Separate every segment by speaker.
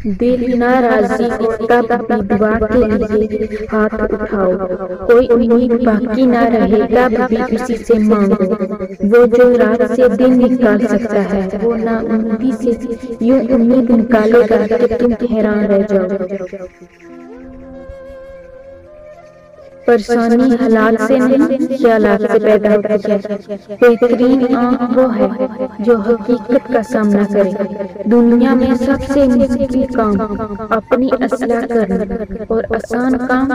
Speaker 1: دل ناراضی ہو تب بھی دعا کے لیے ہاتھ اٹھاؤ، کوئی امید باقی نہ رہے تب بھی اسی سے مانگو۔ وہ جو رات سے دن نکال سکتا ہے وہ نا امیدی سے یوں امید نکالے گا کہ تم حیران رہ جاؤ گے۔ پریشانی حالات سے نہیں، خیالات سے پیدا ہوتی ہے۔ بہترین آنکھ وہ ہے جو حقیقت کا سامنا کرے۔ دنیا میں سب سے مشکل کام اپنی اصلاح کرنا اور آسان کام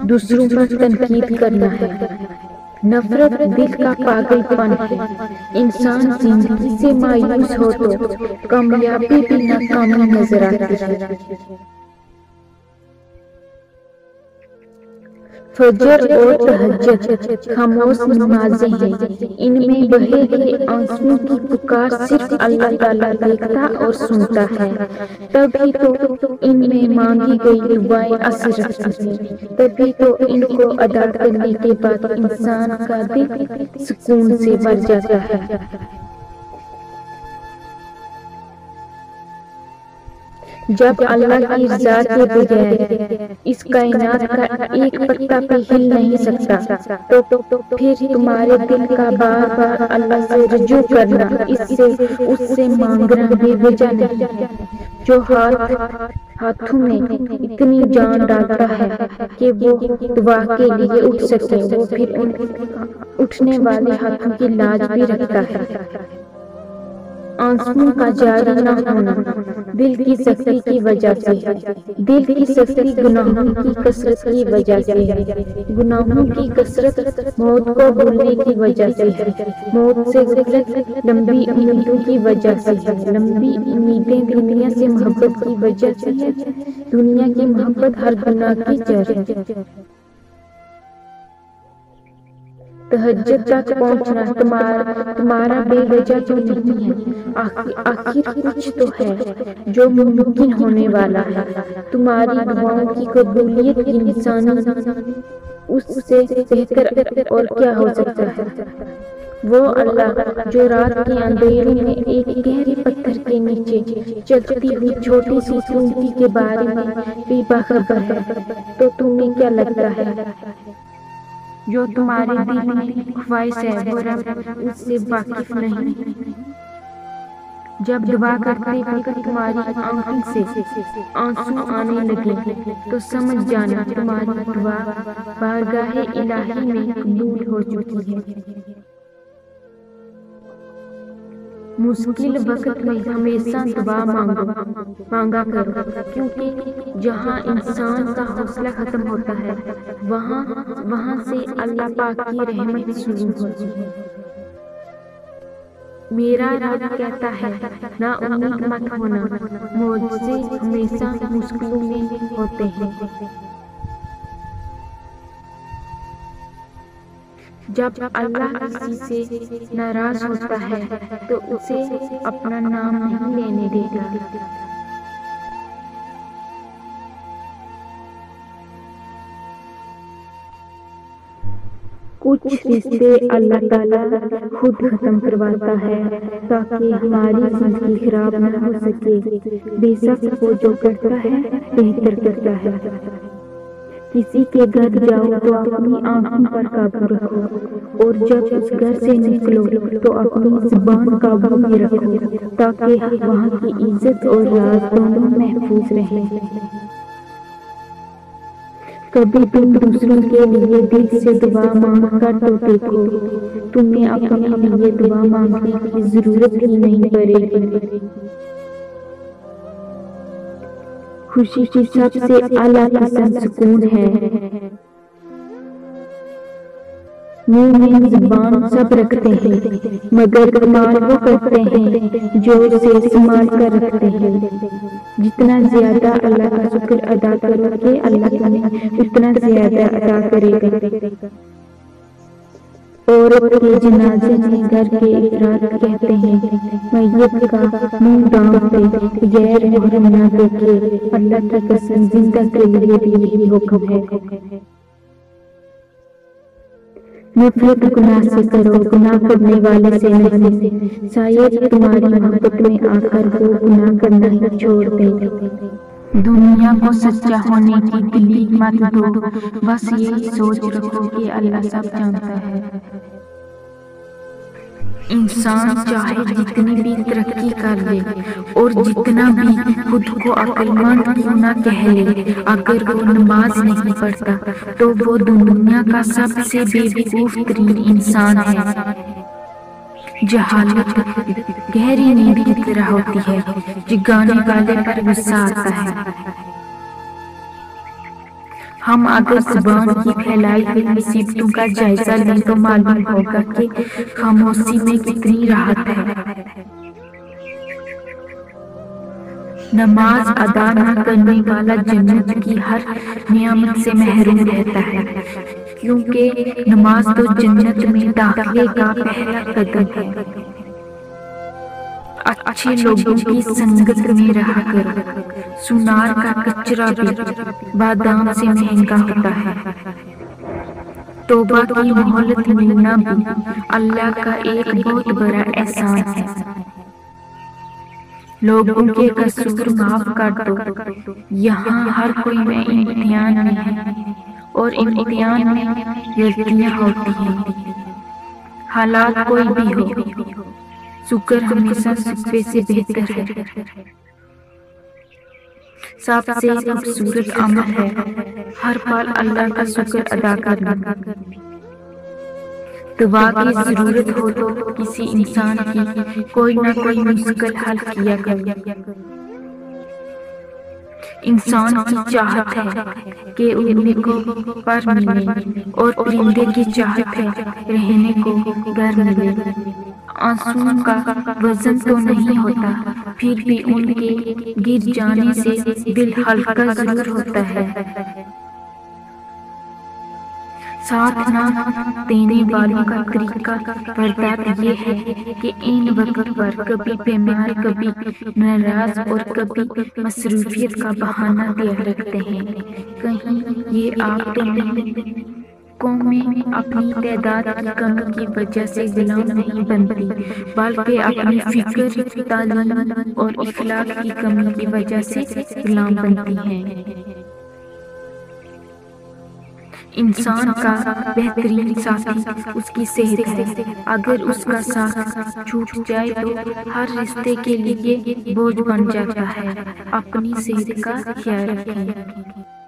Speaker 1: دوسروں پر تنقید کرنا ہے۔ نفرت دل کا پاگل پن ہے۔ انسان زندگی سے مایوس ہو تو کامیابی بھی ناکامی نظر آتی ہے۔ فجر اور تہجد خاموش نمازیں ہیں، ان میں بہے ہوئے آنسوؤں کی پکار صرف اللہ تعالیٰ دیکھتا اور سنتا ہے۔ تبھی تو ان میں مانگی گئی دعائیں اثر رکھتی ہیں، تبھی تو ان کو ادا کرنے کے بعد انسان کا دل سکون سے بھر جاتا ہے۔ جب اللہ کی رضا کے بغیر اس کائنات کا ایک پتا بھی ہل نہیں سکتا تو پھر تمہارے دل کا بار بار اللہ سے رجوع کرنا، اس سے مانگنا بے وجہ نہیں ہے۔ جو ہاتھوں میں اتنی جان ڈالتا ہے کہ وہ دعا کے لیے اٹھ سکے، وہ پھر ان اٹھنے والے ہاتھوں کی لاج بھی رکھتا ہے۔ آنسوؤں کا جاری نہ ہونا دل کی سختی کی وجہ سے ہے۔ دل کی سختی گناہوں کی کثرت کی وجہ سے ہے۔ گناہوں کی کثرت موت کو بھولنے کی وجہ سے ہے۔ موت سے غفلت لمبی امیدوں کی وجہ سے ہے۔ لمبی امیدیں دنیا سے محبت کی وجہ سے ہے۔ دنیا کی محبت ہر گناہ کی جڑ ہے۔ تہجد تک پہنچنا تمہارا بے وجہ تو نہیں ہے، آخر کچھ تو ہے جو ممکن ہونے والا ہے۔ تمہاری دعاؤں کی قبولیت انسانی اس سے بہتر اور کیا ہو سکتا ہے؟ وہ اللہ جو رات کے اندھیرے میں ایک گہرے پتھر کے نیچے چلتی ہوئی چھوٹی سی چونٹی کے بارے میں بھی باخبر ہے، تو تمہیں کیا لگتا ہے؟ جو تمہاری دلی خواہش ہے وہ رب اس سے واقف نہیں؟ جب دعا کرتے وقت تمہاری آنکھوں سے آنسو آنے لگے تو سمجھ جانا تمہاری دعا بارگاہ الہی میں قبول ہو چکی ہے۔ مشکل وقت میں ہمیشہ دعا مانگا کرو، کیونکہ جہاں انسان کا حوصلہ ختم ہوتا ہے وہاں سے اللہ پاک کی رحمت شروع ہوتی ہے۔ میرا رب کہتا ہے نا امید مت ہونا، معجزے ہمیشہ مشکلوں میں ہوتے ہیں۔ جب اللہ کسی سے ناراض ہوتا ہے تو اسے اپنا نام نہیں لینے دیتا۔ کچھ رشتے اللہ تعالیٰ خود ختم کرواتا ہے تاکہ ہماری زندگی خراب نہ ہو سکے۔ بے شک وہ جو کرتا ہے بہتر کرتا ہے۔ کسی کے گھر جاؤ تو اپنی آنکھوں پر قابو رکھو، اور جب اس گھر سے نکلو تو اپنی زبان قابو میں رکھو تاکہ وہاں کی عزت اور راز دونوں محفوظ رہیں۔ کبھی تم دوسروں کے لیے دل سے دعا مانگ کر تو دیکھو، تمہیں اپنے لیے دعا مانگنے کی ضرورت ہی نہیں پڑے گی۔ خوشی کی سب سے اعلیٰ قسم سکون ہے۔ مومن زبان سب رکھتے ہیں مگر کمال وہ کرتے ہیں جو اسے سنبھال کر رکھتے ہیں۔ جتنا زیادہ اللہ کا شکر ادا کرو گے اللہ تمہیں اتنا زیادہ عطا کرے گا۔ عورت کے جنازے میں گھر کے افراد کہتے ہیں میت کا منہ ڈانپ دے، غیر محرم نہ دیکھے۔ اللہ کی قسم زندہ کے لیے بھی یہی حکم ہے۔ نفرت گناہ سے کرو، گناہ کرنے والے سے نہیں، شاید تمہاری محبت میں آ کر وہ گناہ کرنا ہی چھوڑ دے۔ دنیا کو سچا ہونے کی دلیل مت دو، بس یہی سوچ رکھو کہ اللہ سب جانتا ہے۔ انسان چاہے جتنی بھی ترقی کر لے اور جتنا بھی خود کو عقل مند کیوں نہ کہہ لے، اگر وہ نماز نہیں پڑھتا تو وہ دنیا کا سب سے بے وقوف ترین انسان ہے۔ جہالت گہری نیند کی طرح ہوتی ہے، جگانے والے پر غصہ آتا ہے۔ ہم اگر زبان کی پھیلائی ہوئی مصیبتوں کا جائزہ لیں تو معلوم ہوگا کہ خاموشی میں کتنی راحت ہے۔ نماز ادا نہ کرنے والا جنت کی ہر نعمت سے محروم رہتا ہے، کیونکہ نماز تو جنت میں داخلے کا پہلا قدم ہے۔ اچھے لوگوں کی سنگت میں رہ کر سونار کا کچرا بھی بادام سے مہنگا ہوتا ہے۔ توبہ کی مہلت ملنا بھی اللہ کا ایک بہت بڑا احسان ہے۔ لوگوں کے قصور معاف کر دو، یہاں ہر کوئی میں امتحان میں ہے اور امتحان میں غلطیاں ہوتی ہیں۔ حالات کوئی بھی ہو، شکر ہمیشہ شکوے سے بہتر ہے۔ سب سے خوبصورت عمل ہے ہر پل اللہ کا شکر ادا کرنا۔ دعا کی ضرورت ہو تو کسی انسان کی کوئی نہ کوئی مشکل حل کیا کرو۔ انسان کی چاہت ہے کہ اڑنے کو پر ملے اور پرندے کی چاہت ہے رہنے کو گھر ملے۔ آنسوؤں کا وزن تو نہیں ہوتا، پھر بھی ان کے گر جانے سے دل ہلکا ضرور ہوتا ہے۔ ساتھ نہ دینے والوں کا طریقہ واردات یہ ہے کہ ان وقت پر کبھی بیمار، کبھی ناراض اور کبھی مصروفیت کا بہانہ دیا رکھتے ہیں۔ کہیں یہ آپ تو نہیں قومیں اپنی تعداد کی کمی کی وجہ سے غلام نہیں بنتی، بلکہ اپنی فکر، تعلیم اور اخلاق کی کمی کی وجہ سے غلام بنتی ہیں۔ انسان کا بہترین ساتھی اس کی صحت ہے، اگر اس کا ساتھ چھوٹ جائے تو ہر رشتے کے لیے بوجھ بن جاتا ہے۔ اپنی صحت کا خیال رکھیں۔